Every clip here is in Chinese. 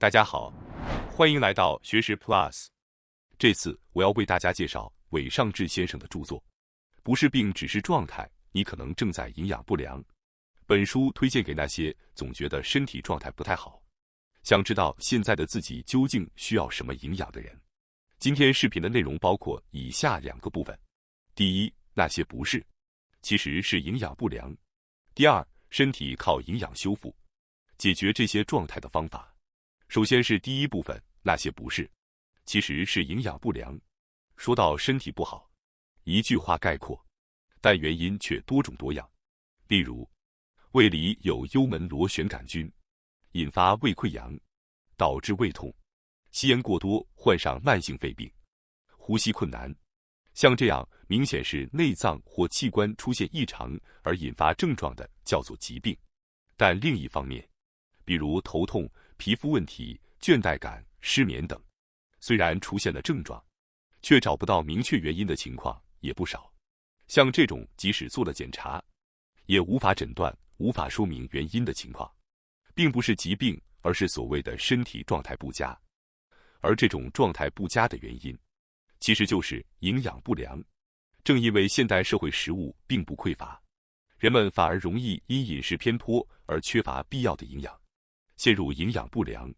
大家好，欢迎来到学识 Plus。这次我要为大家介绍韦尚志先生的著作《不是病只是状态》，你可能正在营养不良。本书推荐给那些总觉得身体状态不太好，想知道现在的自己究竟需要什么营养的人。今天视频的内容包括以下2个部分：第一，那些不是，其实是营养不良；第二，身体靠营养修复，解决这些状态的方法。首先是第一部分，那些不是，其实是营养不良。说到身体不好，一句话概括，但原因却多种多样。例如，胃里有幽门螺旋杆菌，引发胃溃疡，导致胃痛；吸烟过多，患上慢性肺病；呼吸困难。像这样明显是内脏或器官出现异常而引发症状的，叫做疾病。但另一方面，比如头痛、皮肤问题、倦怠感、失眠等，虽然出现了症状，却找不到明确原因的情况也不少。像这种即使做了检查，也无法诊断、无法说明原因的情况，并不是疾病，而是所谓的身体状态不佳。而这种状态不佳的原因，其实就是营养不良。正因为现代社会食物并不匮乏，人们反而容易因饮食偏颇而缺乏必要的营养，陷入营养不良。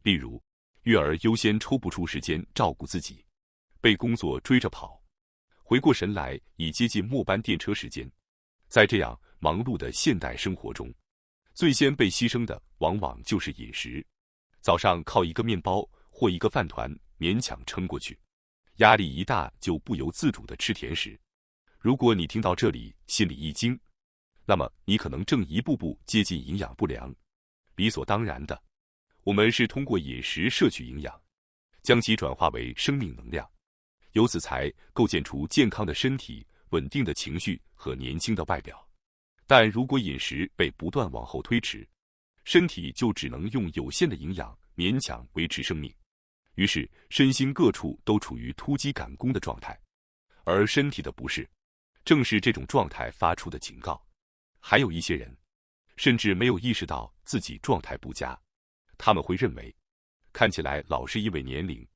例如，育儿优先抽不出时间照顾自己，被工作追着跑，回过神来已接近末班电车时间。在这样忙碌的现代生活中，最先被牺牲的往往就是饮食。早上靠一个面包或一个饭团勉强撑过去，压力一大就不由自主地吃甜食。如果你听到这里心里一惊，那么你可能正一步步接近营养不良。理所当然的，我们是通过饮食摄取营养，将其转化为生命能量，由此才构建出健康的身体、稳定的情绪和年轻的外表。但如果饮食被不断往后推迟，身体就只能用有限的营养勉强维持生命，于是身心各处都处于突击赶工的状态。而身体的不适，正是这种状态发出的警告。还有一些人甚至没有意识到自己状态不佳，他们会认为看起来老是因为年龄，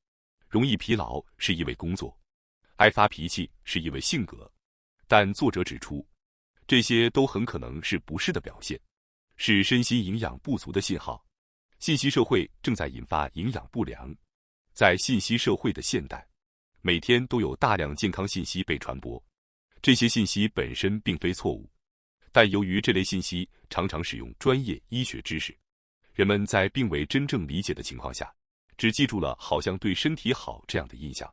容易疲劳是因为工作，爱发脾气是因为性格。但作者指出，这些都很可能是不适的表现，是身心营养不足的信号。信息社会正在引发营养不良。在信息社会的现代，每天都有大量健康信息被传播，这些信息本身并非错误，但由于这类信息常常使用专业医学知识，人们在并未真正理解的情况下，只记住了好像对身体好这样的印象，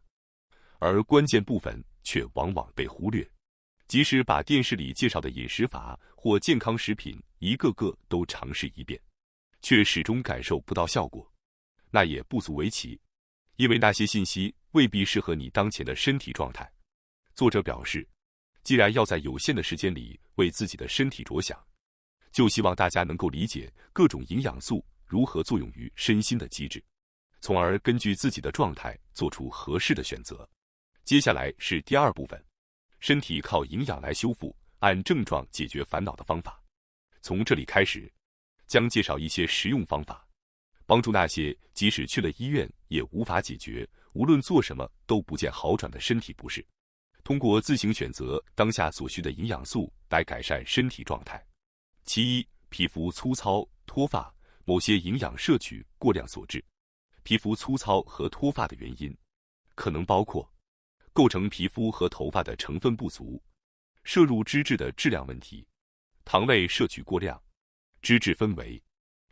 而关键部分却往往被忽略。即使把电视里介绍的饮食法或健康食品一个个都尝试一遍，却始终感受不到效果，那也不足为奇，因为那些信息未必适合你当前的身体状态。作者表示，既然要在有限的时间里为自己的身体着想，就希望大家能够理解各种营养素如何作用于身心的机制，从而根据自己的状态做出合适的选择。接下来是第二部分，身体靠营养来修复，按症状解决烦恼的方法。从这里开始，将介绍一些实用方法，帮助那些即使去了医院也无法解决，无论做什么都不见好转的身体不适，通过自行选择当下所需的营养素来改善身体状态。其一，皮肤粗糙、脱发，某些营养摄取过量所致。皮肤粗糙和脱发的原因可能包括构成皮肤和头发的成分不足，摄入脂质的质量问题，糖类摄取过量。脂质分为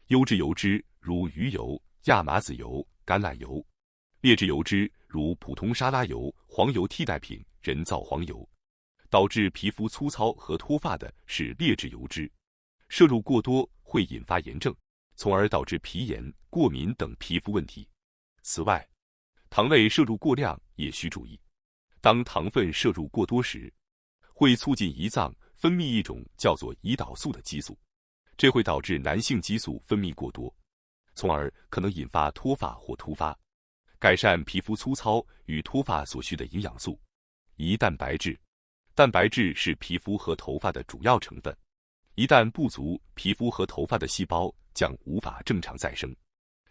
优质油脂如鱼油、亚麻籽油、橄榄油；劣质油脂如普通沙拉油、黄油替代品、人造黄油。导致皮肤粗糙和脱发的是劣质油脂，摄入过多会引发炎症，从而导致皮炎、过敏等皮肤问题。此外，糖类摄入过量也需注意，当糖分摄入过多时，会促进胰脏分泌一种叫做胰岛素的激素，这会导致男性激素分泌过多，从而可能引发脱发或突发。改善皮肤粗糙与脱发所需的营养素：一、蛋白质。蛋白质是皮肤和头发的主要成分，一旦不足，皮肤和头发的细胞将无法正常再生，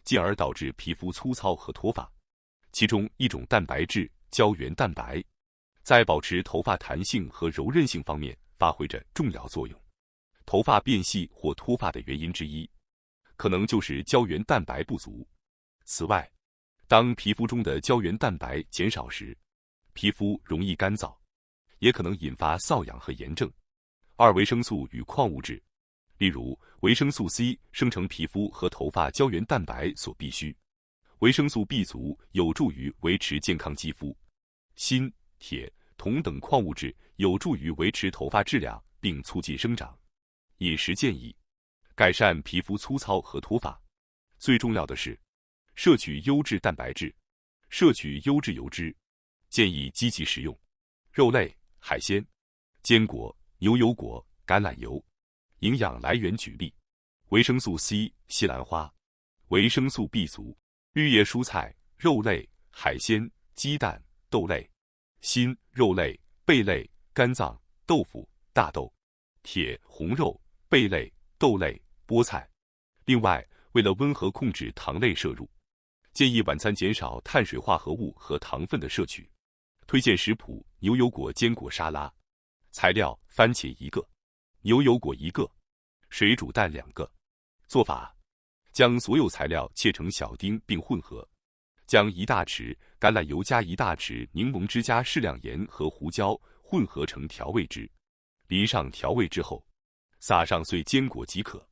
进而导致皮肤粗糙和脱发。其中一种蛋白质胶原蛋白，在保持头发弹性和柔韧性方面发挥着重要作用。头发变细或脱发的原因之一，可能就是胶原蛋白不足。此外，当皮肤中的胶原蛋白减少时，皮肤容易干燥，也可能引发瘙痒和炎症。维生素与矿物质，例如维生素 C 生成皮肤和头发胶原蛋白所必需。维生素 B 族有助于维持健康肌肤，锌、铁、铜等矿物质有助于维持头发质量并促进生长。饮食建议：改善皮肤粗糙和脱发。最重要的是，摄取优质蛋白质，摄取优质油脂，建议积极食用肉类、海鲜、坚果、牛油果、橄榄油。营养来源举例：维生素 C 西兰花，维生素 B 族绿叶蔬菜、肉类、海鲜、鸡蛋、豆类；锌肉类、贝类、肝脏、豆腐、大豆；铁红肉、贝类、豆类、菠菜。另外，为了温和控制糖类摄入，建议晚餐减少碳水化合物和糖分的摄取。推荐食谱：牛油果坚果沙拉。材料：番茄1个，牛油果1个，水煮蛋2个。做法：将所有材料切成小丁并混合，将1大匙橄榄油加1大匙柠檬汁加适量盐和胡椒混合成调味汁，淋上调味之后，撒上碎坚果即可。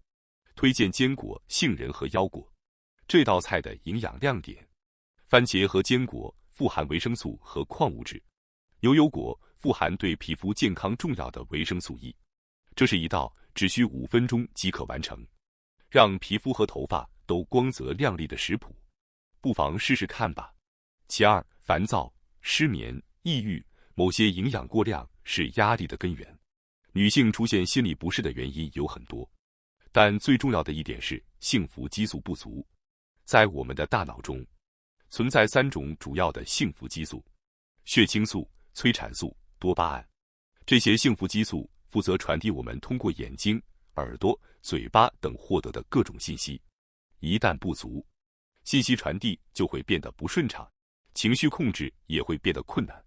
推荐坚果、杏仁和腰果。这道菜的营养亮点：番茄和坚果富含维生素和矿物质，牛油果富含对皮肤健康重要的维生素 E。这是一道只需5分钟即可完成，让皮肤和头发都光泽亮丽的食谱，不妨试试看吧。其二，烦躁、失眠、抑郁，某些营养过量是压力的根源。女性出现心理不适的原因有很多，但最重要的一点是幸福激素不足。在我们的大脑中，存在3种主要的幸福激素：血清素、催产素、多巴胺。这些幸福激素负责传递我们通过眼睛、耳朵、嘴巴等获得的各种信息。一旦不足，信息传递就会变得不顺畅，情绪控制也会变得困难。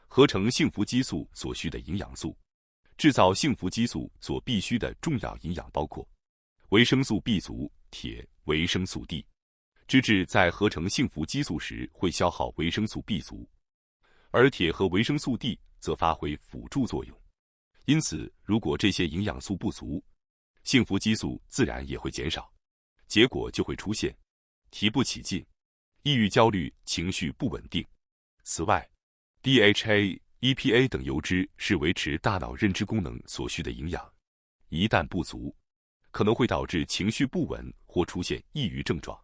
合成幸福激素所需的营养素，制造幸福激素所必需的重要营养包括维生素 B 族、铁、维生素 D。脂质在合成幸福激素时会消耗维生素 B 族，而铁和维生素 D 则发挥辅助作用。因此，如果这些营养素不足，幸福激素自然也会减少，结果就会出现提不起劲、抑郁、焦虑、情绪不稳定。此外， DHA、EPA 等油脂是维持大脑认知功能所需的营养，一旦不足，可能会导致情绪不稳或出现抑郁症状。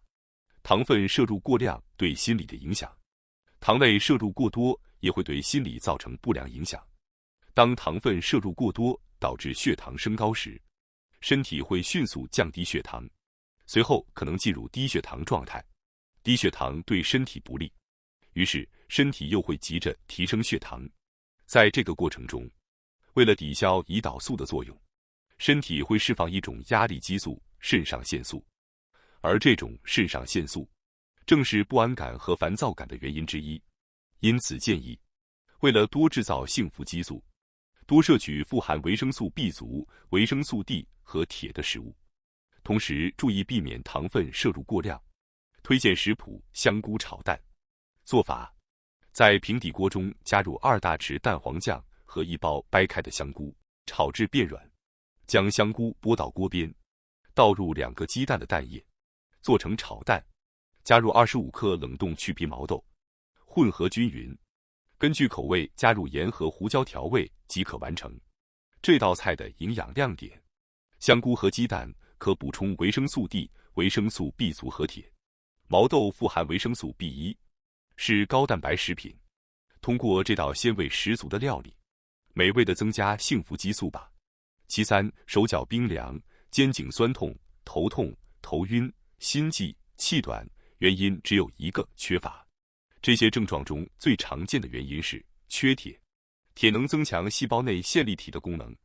糖分摄入过量对心理的影响，糖类摄入过多也会对心理造成不良影响。当糖分摄入过多导致血糖升高时，身体会迅速降低血糖，随后可能进入低血糖状态。低血糖对身体不利，于是身体又会急着提升血糖。在这个过程中，为了抵消胰岛素的作用，身体会释放一种压力激素肾上腺素，而这种肾上腺素正是不安感和烦躁感的原因之一。因此建议，为了多制造幸福激素，多摄取富含维生素 B 族、维生素 D 和铁的食物，同时注意避免糖分摄入过量。推荐食谱：香菇炒蛋。做法：在平底锅中加入2大匙蛋黄酱和1包掰开的香菇，炒至变软。将香菇拨到锅边，倒入2个鸡蛋的蛋液，做成炒蛋，加入25克冷冻去皮毛豆，混合均匀。根据口味加入盐和胡椒调味即可完成。这道菜的营养亮点：香菇和鸡蛋可补充维生素 D、维生素 B 族和铁。毛豆富含维生素 B1， 是高蛋白食品。通过这道鲜味十足的料理，美味地增加幸福激素吧。其三，手脚冰凉、肩颈酸痛、头痛、头晕、心悸、气短，原因只有一个：缺乏。这些症状中最常见的原因是缺铁。铁能增强细胞内线粒体的功能，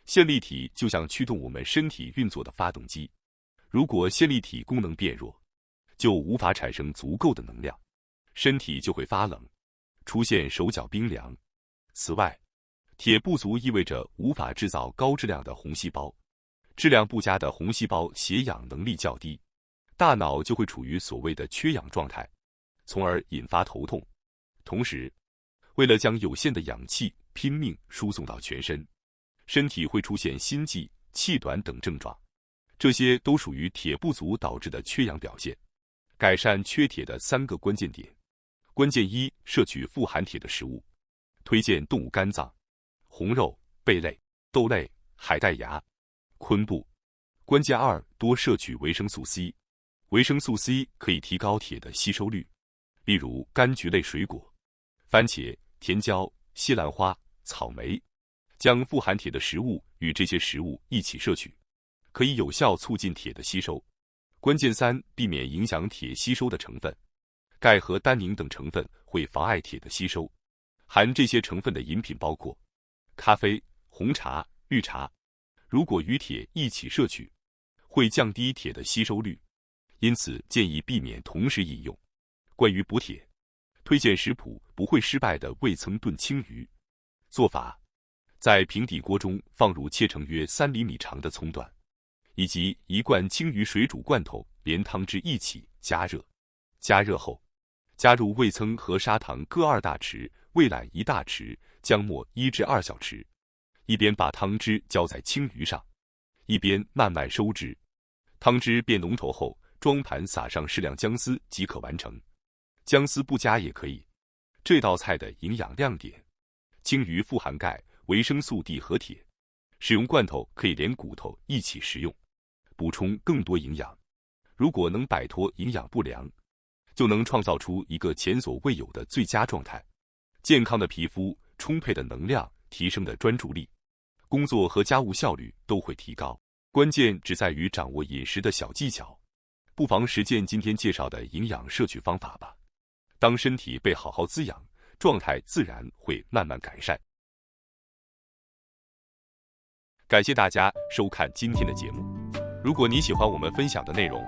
线粒体就像驱动我们身体运作的发动机。如果线粒体功能变弱，就无法产生足够的能量，身体就会发冷，出现手脚冰凉。此外，铁不足意味着无法制造高质量的红细胞，质量不佳的红细胞携氧能力较低，大脑就会处于所谓的缺氧状态，从而引发头痛。同时，为了将有限的氧气拼命输送到全身，身体会出现心悸、气短等症状，这些都属于铁不足导致的缺氧表现。改善缺铁的3个关键点：关键1，摄取富含铁的食物，推荐动物肝脏、红肉、贝类、豆类、海带芽、昆布。关键2，多摄取维生素 C， 维生素 C 可以提高铁的吸收率，例如柑橘类水果、番茄、甜椒、西兰花、草莓，将富含铁的食物与这些食物一起摄取，可以有效促进铁的吸收。关键3，避免影响铁吸收的成分，钙和单宁等成分会妨碍铁的吸收。含这些成分的饮品包括咖啡、红茶、绿茶，如果与铁一起摄取，会降低铁的吸收率，因此建议避免同时饮用。关于补铁，推荐食谱不会失败的味噌炖青鱼。做法：在平底锅中放入切成约3厘米长的葱段，以及1罐青鱼水煮罐头，连汤汁一起加热。加热后，加入味噌和砂糖各2大匙，味榄1大匙，姜末1至2小匙。一边把汤汁浇在青鱼上，一边慢慢收汁。汤汁变浓稠后，装盘撒上适量姜丝即可完成。姜丝不加也可以。这道菜的营养亮点：青鱼富含钙、维生素 D 和铁，使用罐头可以连骨头一起食用，补充更多营养。如果能摆脱营养不良，就能创造出一个前所未有的最佳状态：健康的皮肤、充沛的能量、提升的专注力，工作和家务效率都会提高。关键只在于掌握饮食的小技巧，不妨实践今天介绍的营养摄取方法吧。当身体被好好滋养，状态自然会慢慢改善。感谢大家收看今天的节目。如果你喜欢我们分享的内容，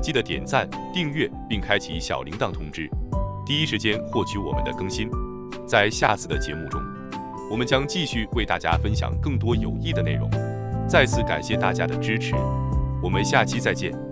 记得点赞、订阅并开启小铃铛通知，第一时间获取我们的更新。在下次的节目中，我们将继续为大家分享更多有益的内容。再次感谢大家的支持，我们下期再见。